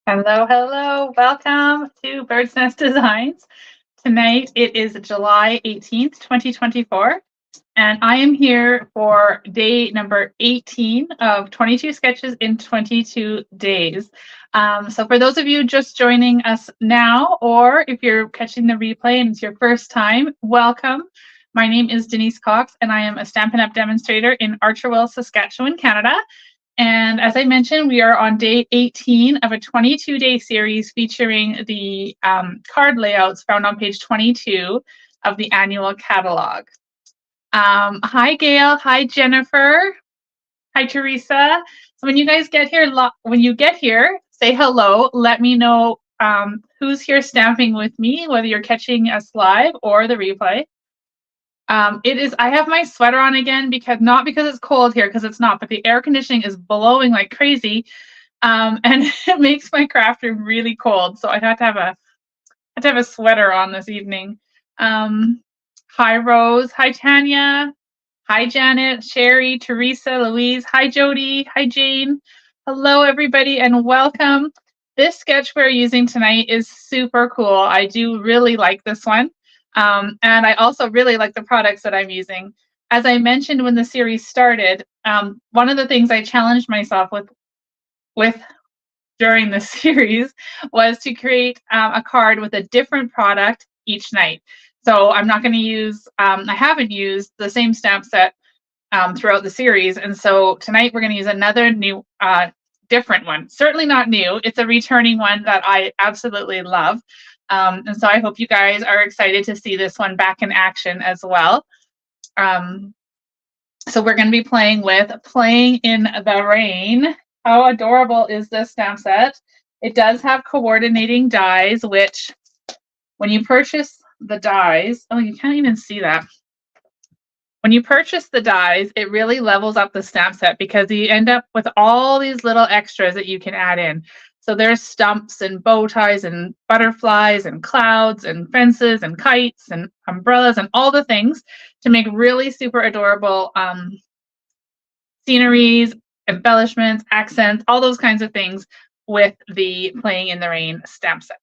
Hello, hello. Welcome to Bird's Nest Designs. Tonight it is July 18th, 2024, and I am here for day number 18 of 22 sketches in 22 days. So for those of you just joining us now, or if you're catching the replay and it's your first time, welcome. My name is Denise Cox, and I am a Stampin' Up! Demonstrator in Archerville, Saskatchewan, Canada. And as I mentioned, we are on day 18 of a 22-day series featuring the card layouts found on page 22 of the annual catalog. Hi, Gail. Hi, Jennifer. Hi, Teresa. So when you guys get here, say hello. Let me know who's here stamping with me, whether you're catching us live or the replay. I have my sweater on again not because it's cold here, because it's not, but the air conditioning is blowing like crazy. And it makes my craft room really cold. So I had to have a sweater on this evening. Hi, Rose. Hi, Tanya. Hi, Janet, Sherry, Teresa, Louise. Hi, Jody. Hi, Jane. Hello, everybody, and welcome. This sketch we're using tonight is super cool. I do really like this one. And I also really like the products that I'm using. As I mentioned when the series started, one of the things I challenged myself with during the series was to create a card with a different product each night. So I'm not going to use, I haven't used the same stamp set throughout the series. And so tonight we're going to use another new, different one. Certainly not new. It's a returning one that I absolutely love. And so I hope you guys are excited to see this one back in action as well. So we're going to be playing with Playing in the Rain. How adorable is this stamp set? It does have coordinating dies, which when you purchase the dies, oh, you can't even see that. When you purchase the dies, it really levels up the stamp set because you end up with all these little extras that you can add in. So there's stumps and bow ties and butterflies and clouds and fences and kites and umbrellas and all the things to make really super adorable sceneries, embellishments, accents, all those kinds of things with the Playing in the Rain stamp set.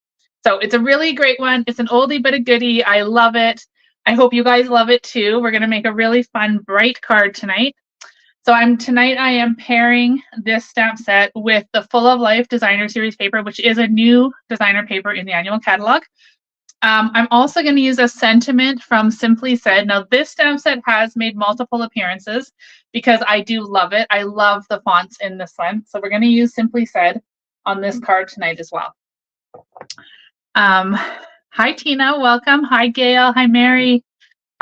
So it's a really great one. It's an oldie but a goodie. I love it. I hope you guys love it too. We're going to make a really fun, bright card tonight. So tonight I am pairing this stamp set with the Full of Life Designer Series paper, which is a new designer paper in the annual catalog. I'm also going to use a sentiment from Simply Said. Now, this stamp set has made multiple appearances because I do love it. I love the fonts in this one. So we're going to use Simply Said on this card tonight as well. Hi, Tina. Welcome. Hi, Gail. Hi, Mary.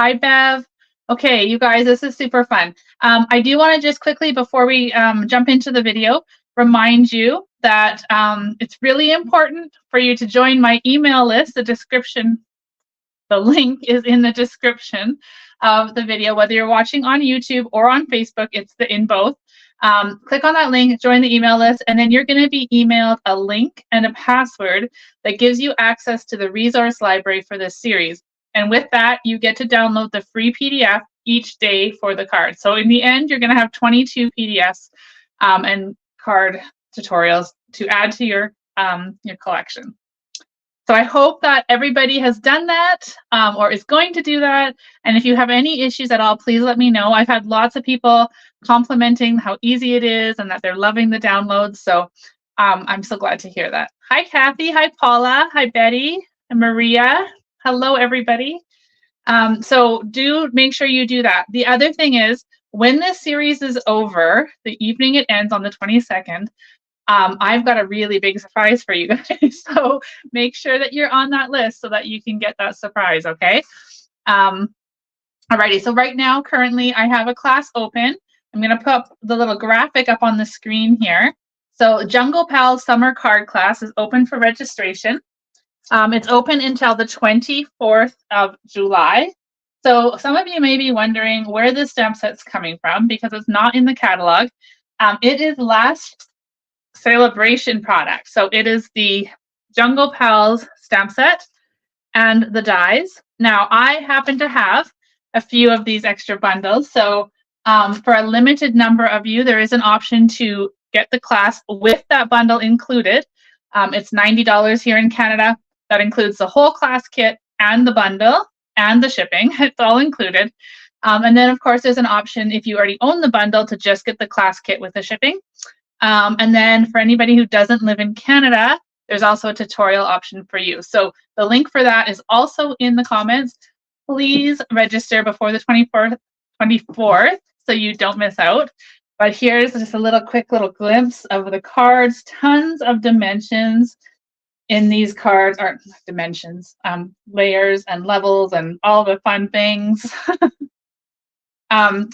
Hi, Bev. Okay, you guys, this is super fun. I do want to just quickly, before we jump into the video, remind you that it's really important for you to join my email list. The link is in the description of the video, whether you're watching on YouTube or on Facebook, it's in both. Click on that link, join the email list, and then you're going to be emailed a link and a password that gives you access to the resource library for this series. And with that, you get to download the free PDF each day for the card. So in the end, you're going to have 22 PDFs and card tutorials to add to your collection. So I hope that everybody has done that or is going to do that. And if you have any issues at all, please let me know. I've had lots of people complimenting how easy it is and that they're loving the downloads. So I'm so glad to hear that. Hi, Kathy. Hi, Paula. Hi, Betty and Maria. Hello, everybody. So do make sure you do that. The other thing is, when this series is over, the evening it ends on the 22nd, I've got a really big surprise for you guys. So make sure that you're on that list so that you can get that surprise, okay? Alrighty, so right now, currently, I have a class open. I'm going to put the little graphic up on the screen here. So Jungle Pals Summer Card Class is open for registration. It's open until the 24th of July. So some of you may be wondering where this stamp set's coming from because it's not in the catalog. It is last celebration product. So it is the Jungle Pals stamp set and the dies. Now, I happen to have a few of these extra bundles. So for a limited number of you, there is an option to get the class with that bundle included It's $90 here in Canada. That includes the whole class kit and the bundle and the shipping. It's all included. And then, of course, there's an option if you already own the bundle to just get the class kit with the shipping. And then for anybody who doesn't live in Canada, there's also a tutorial option for you. So the link for that is also in the comments. Please register before the 24th so you don't miss out. But here's just a quick little glimpse of the cards. Tons of dimensions in these cards, or dimensions, layers and levels and all the fun things.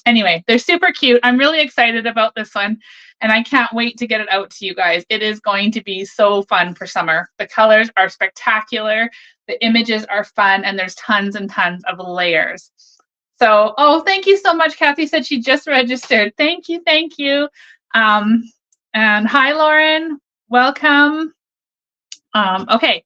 Anyway, they're super cute. I'm really excited about this one, and I can't wait to get it out to you guys. It is going to be so fun for summer. The colors are spectacular. The images are fun, and there's tons and tons of layers. So, oh, thank you so much. Kathy said she just registered. Thank you, thank you. And hi, Lauren. Welcome. Okay,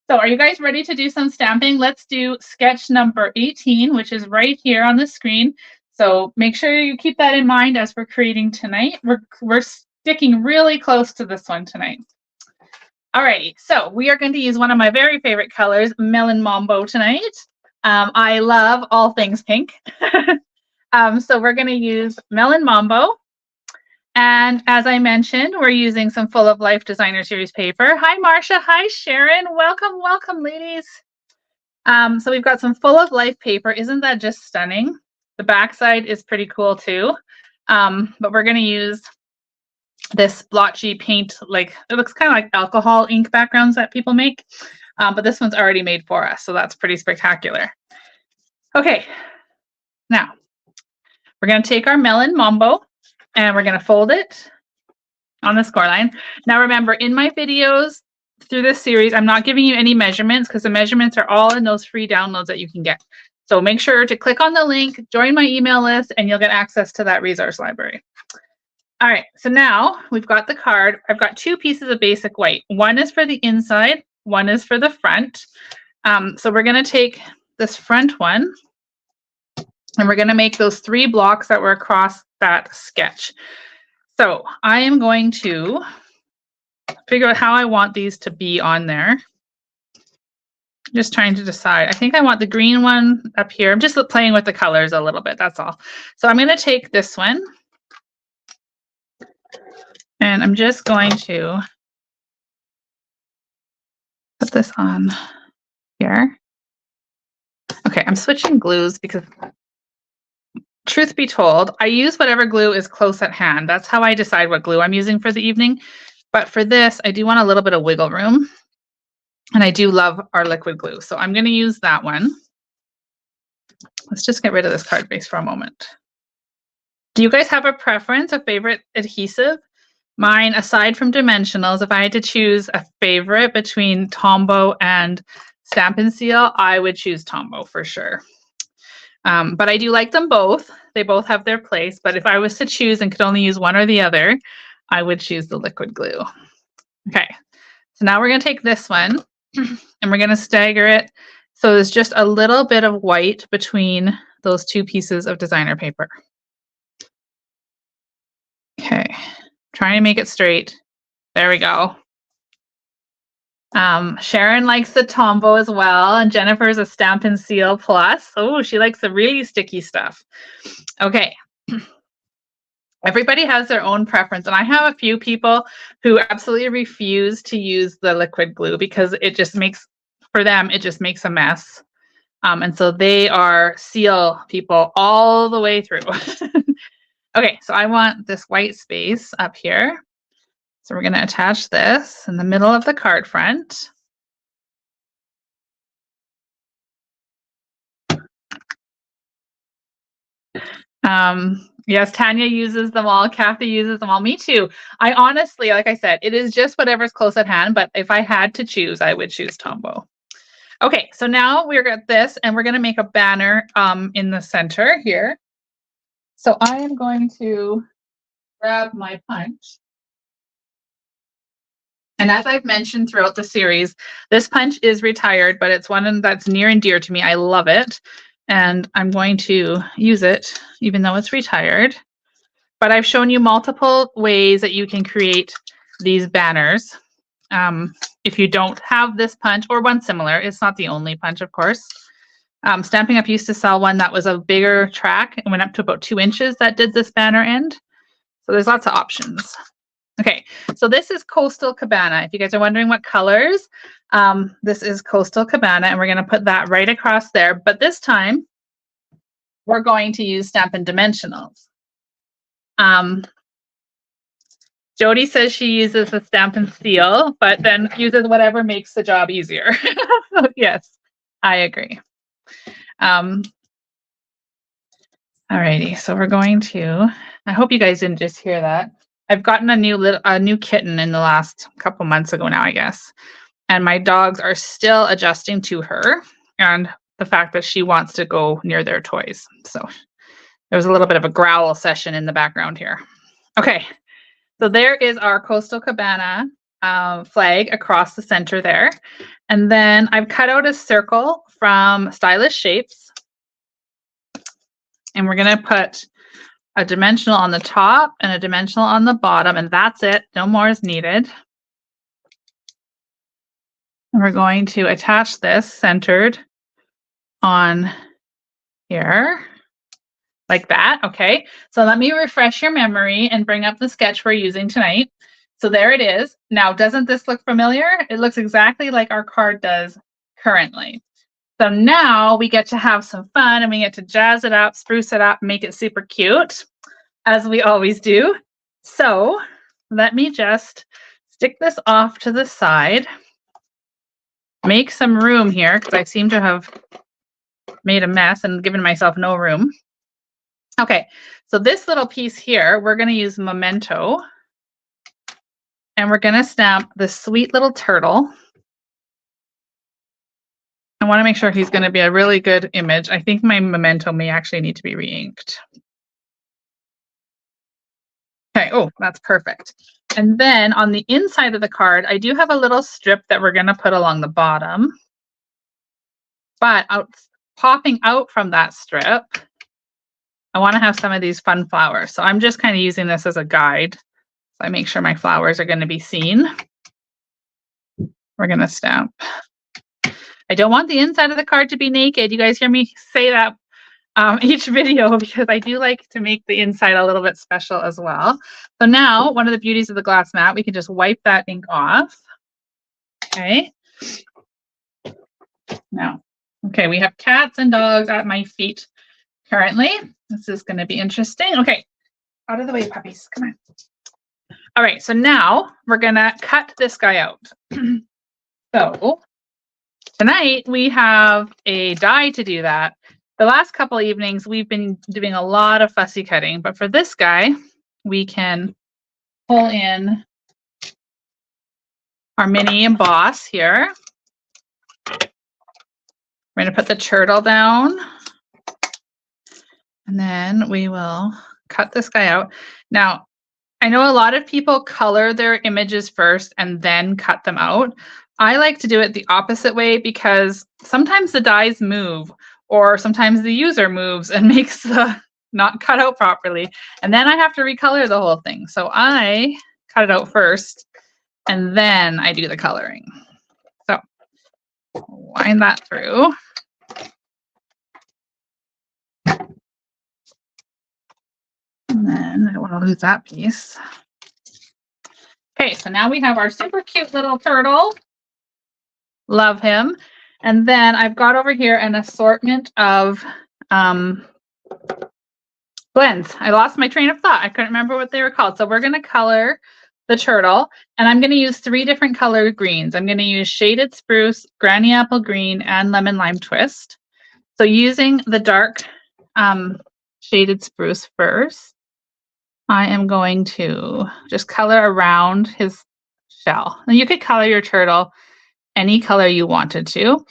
so are you guys ready to do some stamping? Let's do sketch number 18, which is right here on the screen. So make sure you keep that in mind as we're creating tonight. We're sticking really close to this one tonight. Alrighty, so we are going to use one of my very favorite colors, Melon Mambo, tonight. I love all things pink. So we're going to use Melon Mambo. And as I mentioned, we're using some Full of Life Designer Series paper. Hi, Marcia. Hi, Sharon. Welcome, welcome, ladies. So we've got some Full of Life paper. Isn't that just stunning? The backside is pretty cool too. But we're going to use this blotchy paint, like it looks kind of like alcohol ink backgrounds that people make. But this one's already made for us, so that's pretty spectacular. Okay, now we're going to take our Melon Mambo and we're going to fold it on the score line. Now remember, in my videos through this series, I'm not giving you any measurements because the measurements are all in those free downloads that you can get. So make sure to click on the link, join my email list, and you'll get access to that resource library. All right, so now we've got the card. I've got two pieces of basic white. One is for the inside, one is for the front. So we're going to take this front one and we're going to make those 3 blocks that were across that sketch. So I am going to figure out how I want these to be on there. Just trying to decide. I think I want the green one up here. I'm just playing with the colors a little bit, that's all. So I'm going to take this one and I'm just going to put this on here. Okay, I'm switching glues because truth be told, I use whatever glue is close at hand. That's how I decide what glue I'm using for the evening. But for this, I do want a little bit of wiggle room. And I do love our liquid glue. So I'm going to use that one. Let's just get rid of this card base for a moment. Do you guys have a preference, a favorite adhesive? Mine, aside from dimensionals, if I had to choose a favorite between Tombow and Stampin' Seal, I would choose Tombow for sure. But I do like them both. They both have their place. But if I was to choose and could only use one or the other, I would choose the liquid glue. Okay, so now we're going to take this one and we're going to stagger it so there's just a little bit of white between those 2 pieces of designer paper. Okay, trying to make it straight. There we go. Sharon likes the Tombow as well, and Jennifer's a Stampin' Seal Plus. Oh, she likes the really sticky stuff. Okay. Everybody has their own preference, and I have a few people who absolutely refuse to use the liquid glue because it just makes, for them, it just makes a mess. And so they are seal people all the way through. Okay, so I want this white space up here. So we're going to attach this in the middle of the card front. Yes, Tanya uses them all. Kathy uses them all. Me too. I honestly, like I said, it is just whatever's close at hand. But if I had to choose, I would choose Tombow. Okay, so now we're at this, and we're going to make a banner in the center here. So I am going to grab my punch. And as I've mentioned throughout the series, this punch is retired, but it's one that's near and dear to me. I love it. And I'm going to use it, even though it's retired. But I've shown you multiple ways that you can create these banners. if you don't have this punch or one similar. It's not the only punch, of course. Stampin' Up used to sell one that was a bigger track and went up to about 2 inches that did this banner end. So there's lots of options. Okay, so this is Coastal Cabana. If you guys are wondering what colors, this is Coastal Cabana, and we're going to put that right across there. But this time, we're going to use Stampin' Dimensionals. Jody says she uses the Stampin' Steel, but then uses whatever makes the job easier. Yes, I agree. Alrighty, so we're going to, I hope you guys didn't just hear that. I've gotten a new kitten in the last couple months ago now, I guess. And my dogs are still adjusting to her and the fact that she wants to go near their toys. So there was a little bit of a growl session in the background here. Okay, so there is our Coastal Cabana flag across the center there. And then I've cut out a circle from Stylish Shapes. And we're going to put a dimensional on the top and a dimensional on the bottom, and that's it. No more is needed. And we're going to attach this centered on here, like that. Okay, so let me refresh your memory and bring up the sketch we're using tonight. So there it is. Now, doesn't this look familiar? It looks exactly like our card does currently. So now we get to have some fun and we get to jazz it up, spruce it up, make it super cute, as we always do. So let me just stick this off to the side, make some room here because I seem to have made a mess and given myself no room. Okay, so this little piece here, we're going to use Memento, and we're going to stamp this sweet little turtle. I want to make sure he's going to be a really good image. I think my Memento may actually need to be re-inked. Okay, oh, that's perfect. And then on the inside of the card, I do have a little strip that we're going to put along the bottom. But popping out from that strip, I want to have some of these fun flowers. So I'm just kind of using this as a guide. So I make sure my flowers are going to be seen. We're going to stamp. I don't want the inside of the card to be naked. You guys hear me say that each video because I do like to make the inside a little bit special as well. So now one of the beauties of the glass mat, we can just wipe that ink off. Okay. Now, okay, we have cats and dogs at my feet currently. This is going to be interesting. Okay, out of the way, puppies. Come on. All right, so now we're going to cut this guy out. So tonight we have a die to do that. The last couple of evenings we've been doing a lot of fussy cutting, but for this guy, we can pull in our mini emboss here. We're going to put the turtle down, and then we will cut this guy out. Now, I know a lot of people color their images first and then cut them out. I like to do it the opposite way because sometimes the dies move, or sometimes the user moves and makes the not cut out properly, and then I have to recolor the whole thing. So I cut it out first, and then I do the coloring. So wind that through. And then I don't want to lose that piece. Okay, so now we have our super cute little turtle. Love him. And then I've got over here an assortment of blends. I lost my train of thought. I couldn't remember what they were called. So we're going to color the turtle, and I'm going to use 3 different color greens. I'm going to use Shaded Spruce, Granny Apple Green, and Lemon Lime Twist. So using the dark Shaded Spruce first, I am going to just color around his shell. And you could color your turtle any color you wanted to.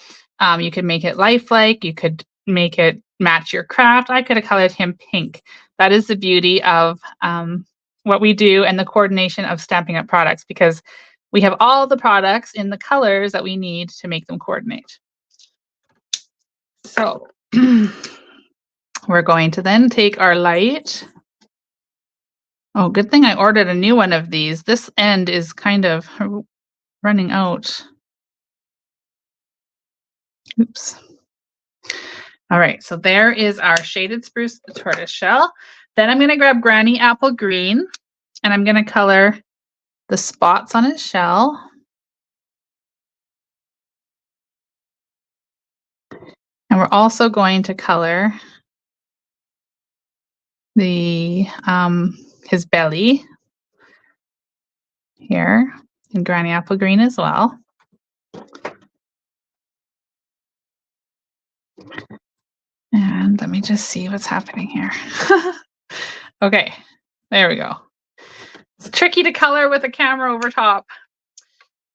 You could make it lifelike. You could make it match your craft. I could have colored him pink. That is the beauty of what we do and the coordination of Stampin' Up! Products, because we have all the products in the colors that we need to make them coordinate. So we're going to then take our light. Oh, good thing I ordered a new one of these. This end is kind of running out. Oops. All right, so there is our shaded spruce tortoise shell. Then I'm going to grab Granny Apple Green, and I'm going to color the spots on its shell. And we're also going to color the his belly here in Granny Apple Green as well. And let me just see what's happening here. Okay, there we go. It's tricky to color with a camera over top.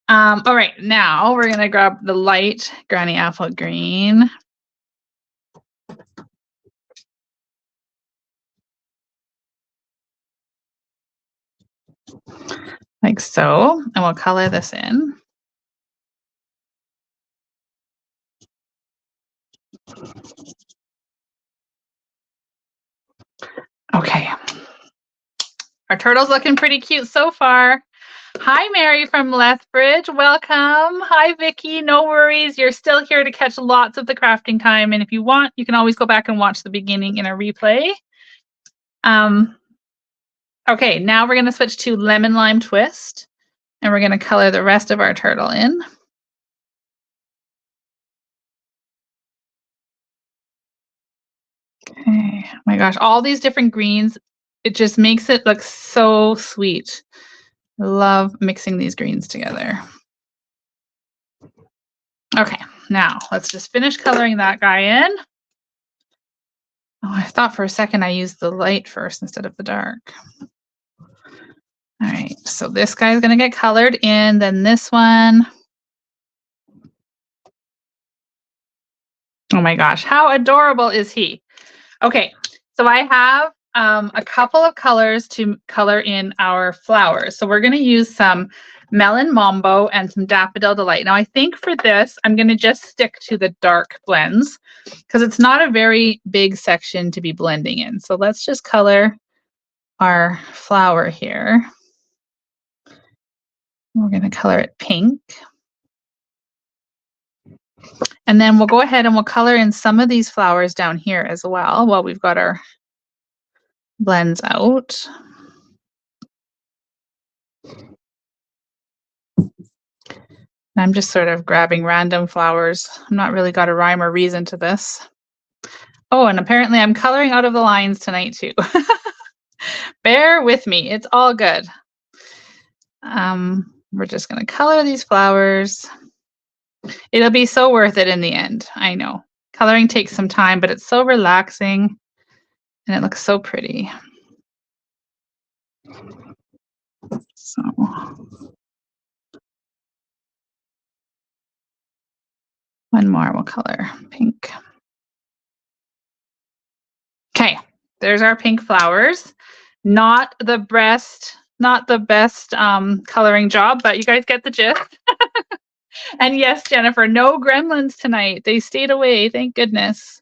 All right, now we're gonna grab the light Granny Apple Green. Like so, and we'll color this in. Okay. Our turtle's looking pretty cute so far. Hi, Mary from Lethbridge. Welcome. Hi, Vicky. No worries. You're still here to catch lots of the crafting time. And if you want, you can always go back and watch the beginning in a replay. Okay, now we're going to switch to Lemon Lime Twist. And we're going to color the rest of our turtle in. Okay. Oh my gosh, all these different greens. It just makes it look so sweet. I love mixing these greens together. Okay, now let's just finish coloring that guy in. Oh, I thought for a second I used the light first instead of the dark. All right, so this guy's gonna get colored in, then this one. Oh my gosh, how adorable is he? Okay, so I have a couple of colors to color in our flowers. So we're gonna use some Melon Mambo and some Daffodil Delight. Now I think for this, I'm gonna just stick to the dark blends because it's not a very big section to be blending in. So let's just color our flower here. We're gonna color it pink. And then we'll go ahead and we'll color in some of these flowers down here as well while we've got our blends out. I'm just sort of grabbing random flowers. I'm not really got a rhyme or reason to this. Oh, and apparently I'm coloring out of the lines tonight too. Bear with me, it's all good. We're just gonna color these flowers. It'll be so worth it in the end, I know. Coloring takes some time, but it's so relaxing and it looks so pretty. So. One more, we'll color pink. Okay, there's our pink flowers. Not the best coloring job, but you guys get the gist. And yes, Jennifer, no gremlins tonight. They stayed away, thank goodness.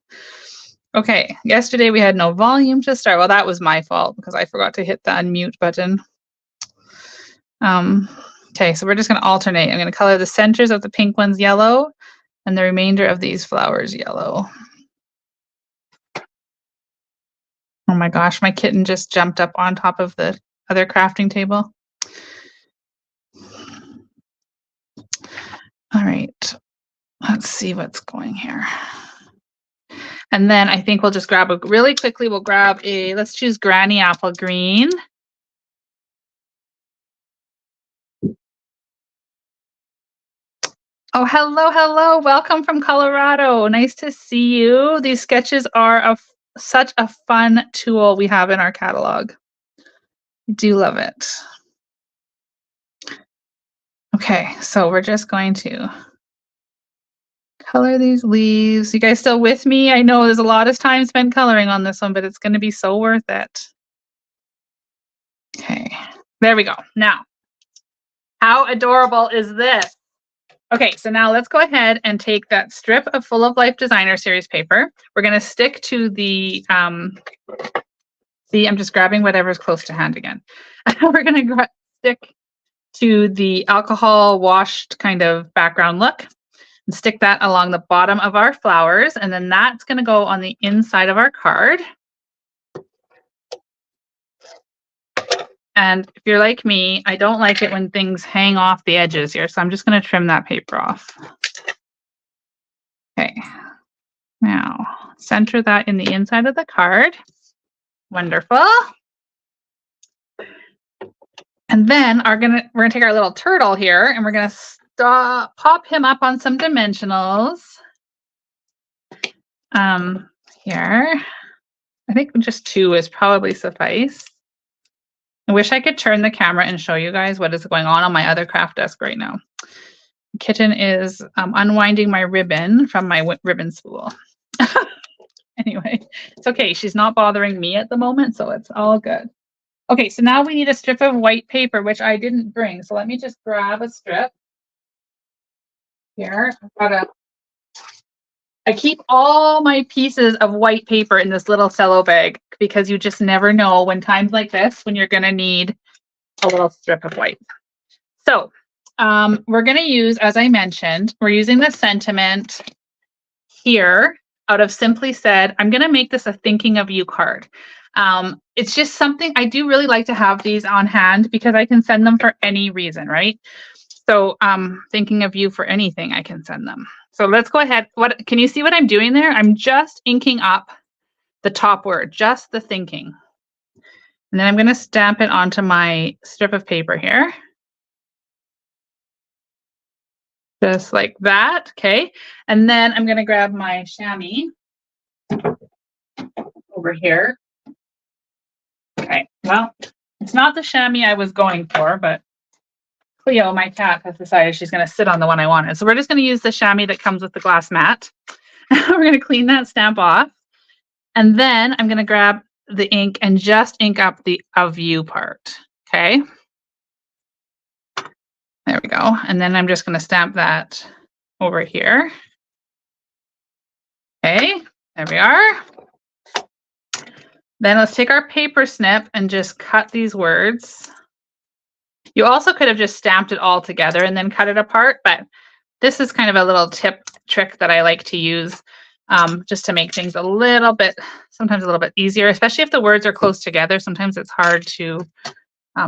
Okay, yesterday we had no volume to start. Well, that was my fault because I forgot to hit the unmute button. Okay, so we're just gonna alternate. I'm gonna color the centers of the pink ones yellow and the remainder of these flowers yellow. Oh my gosh, my kitten just jumped up on top of the other crafting table. All right, let's see what's going here. And then I think we'll just grab really quickly, we'll grab let's choose Granny Apple Green. Oh, hello. Welcome from Colorado. Nice to see you. These sketches are such a fun tool we have in our catalog. I do love it. Okay, so we're just going to color these leaves. You guys still with me? I know there's a lot of time spent coloring on this one, but it's going to be so worth it. Okay, there we go. Now, how adorable is this? Okay, so now let's go ahead and take that strip of Full of Life Designer Series paper. We're going to stick to the, see, I'm just grabbing whatever's close to hand again. We're going to stick to the alcohol washed kind of background look and stick that along the bottom of our flowers. And then that's going to go on the inside of our card. And if you're like me, I don't like it when things hang off the edges here. So I'm just going to trim that paper off. Okay. Now center that in the inside of the card. Wonderful. And then we're gonna take our little turtle here and we're gonna pop him up on some dimensionals. Here, I think just 2 is probably suffice. I wish I could turn the camera and show you guys what is going on my other craft desk right now. Kitten is unwinding my ribbon from my ribbon spool. Anyway, it's okay. She's not bothering me at the moment, so it's all good. Okay, so now we need a strip of white paper, which I didn't bring. So let me just grab a strip. Here, I keep all my pieces of white paper in this little cello bag because you just never know when times like this when you're going to need a little strip of white. So we're going to use, as I mentioned, we're using the sentiment here out of Simply Said. I'm going to make this a thinking of you card. It's just something I do really like to have these on hand because I can send them for any reason, right? So thinking of you for anything, I can send them. So let's go ahead. What can you see what I'm doing there? I'm just inking up the top word, just the thinking. And then I'm going to stamp it onto my strip of paper here. Just like that, okay? And then I'm going to grab my chamois over here. Okay, well, it's not the chamois I was going for, but Cleo, my cat, has decided she's going to sit on the one I wanted. So we're just going to use the chamois that comes with the glass mat. We're going to clean that stamp off. And then I'm going to grab the ink and just ink up the of you part. Okay. There we go. And then I'm just going to stamp that over here. Okay, there we are. Then let's take our paper snip and just cut these words. You also could have just stamped it all together and then cut it apart, but this is kind of a little trick that I like to use just to make things a little bit, sometimes a little bit easier, especially if the words are close together. Sometimes it's hard to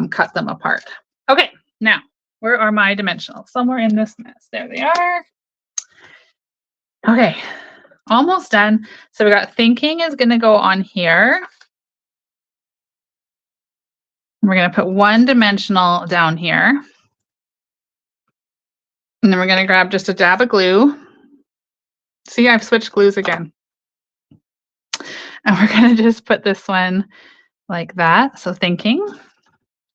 cut them apart. Okay, now, where are my dimensionals? Somewhere in this mess. There they are. Okay, almost done. So we got thinking is going to go on here. We're going to put one dimensional down here. And then we're going to grab just a dab of glue. See, I've switched glues again. And we're going to just put this one like that. So thinking.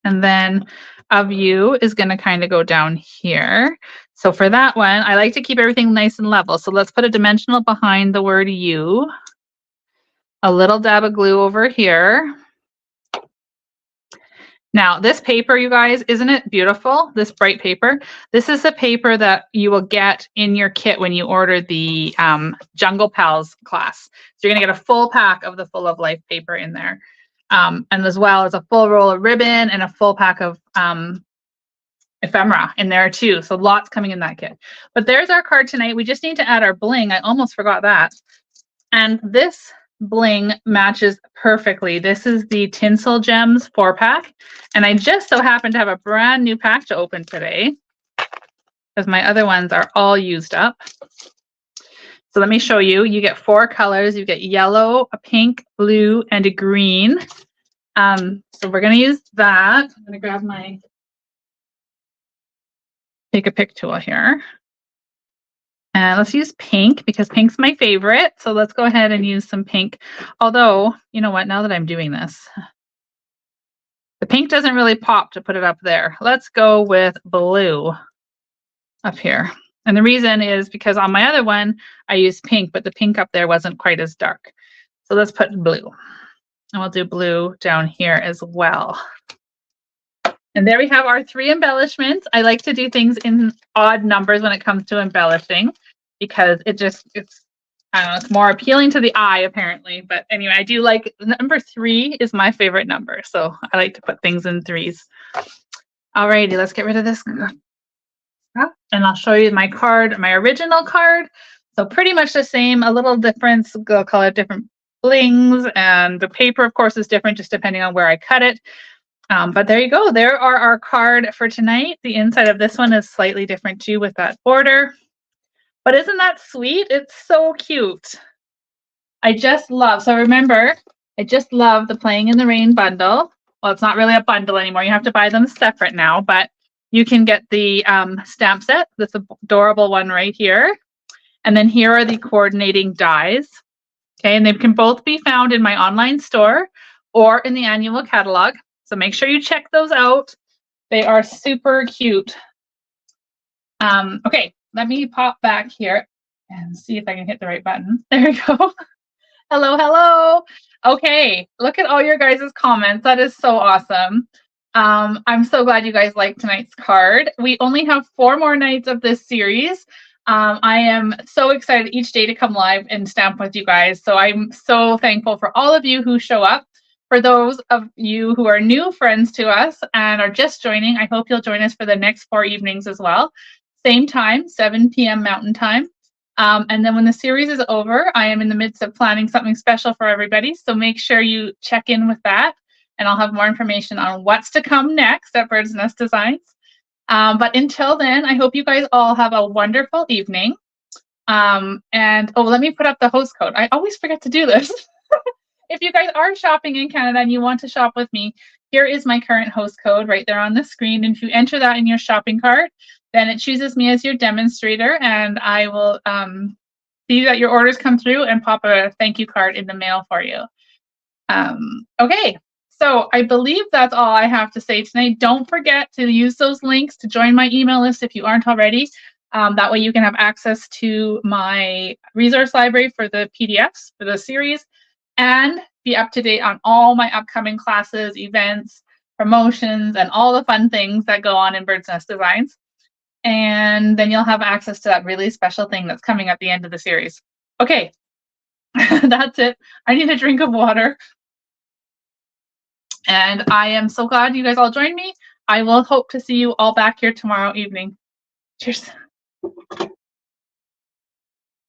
And then of you is going to kind of go down here. So for that one, I like to keep everything nice and level. So let's put a dimensional behind the word you. A little dab of glue over here. Now, this paper, you guys, isn't it beautiful? This bright paper. This is the paper that you will get in your kit when you order the Jungle Pals class. So you're going to get a full pack of the Full of Life paper in there. And as well as a full roll of ribbon and a full pack of ephemera in there too. So lots coming in that kit. But there's our card tonight. We just need to add our bling. I almost forgot that. And this bling matches perfectly. This is the Tinsel Gems 4-pack. And I just so happen to have a brand new pack to open today because my other ones are all used up. So let me show you. You get 4 colors. You get yellow, a pink, blue, and a green. So we're going to use that. I'm going to grab my take a pick tool here. And let's use pink because pink's my favorite. So let's go ahead and use some pink. Although, you know what, now that I'm doing this, the pink doesn't really pop to put it up there. Let's go with blue up here. And the reason is because on my other one, I used pink, but the pink up there wasn't quite as dark. So let's put blue. And we'll do blue down here as well. And there we have our 3 embellishments. I like to do things in odd numbers when it comes to embellishing because it's I don't know, it's more appealing to the eye apparently. But anyway, I do like number 3 is my favorite number. So I like to put things in 3s. Alrighty, let's get rid of this. And I'll show you my card, my original card. So pretty much the same, a little difference. I'll call it different blings, and the paper, of course, is different just depending on where I cut it. But there you go. There are our card for tonight. The inside of this one is slightly different too with that border. But isn't that sweet? It's so cute. I just love, so remember, I just love the Playing in the Rain bundle. Well, it's not really a bundle anymore. You have to buy them separate now, but you can get the stamp set, this adorable one right here. And then here are the coordinating dies. Okay, and they can both be found in my online store or in the annual catalog. So make sure you check those out. They are super cute. Okay, let me pop back here and see if I can hit the right button. There we go. Hello, hello. Okay, look at all your guys' comments. That is so awesome. I'm so glad you guys liked tonight's card. We only have 4 more nights of this series. I am so excited each day to come live and stamp with you guys. So I'm so thankful for all of you who show up. For those of you who are new friends to us and are just joining, I hope you'll join us for the next 4 evenings as well. Same time, 7 p.m. Mountain Time. And then when the series is over, I am in the midst of planning something special for everybody. So make sure you check in with that. And I'll have more information on what's to come next at Bird's Nest Designs. But until then, I hope you guys all have a wonderful evening. And oh, let me put up the host code. I always forget to do this. If you guys are shopping in Canada and you want to shop with me, here is my current host code right there on the screen. And if you enter that in your shopping cart, then it chooses me as your demonstrator, and I will see that your orders come through and pop a thank you card in the mail for you. Okay. So I believe that's all I have to say tonight. Don't forget to use those links to join my email list if you aren't already. That way you can have access to my resource library for the PDFs for the series and be up to date on all my upcoming classes, events, promotions, and all the fun things that go on in Bird's Nest Designs. And then you'll have access to that really special thing that's coming at the end of the series. Okay, that's it. I need a drink of water. And I am so glad you guys all joined me. I will hope to see you all back here tomorrow evening. Cheers.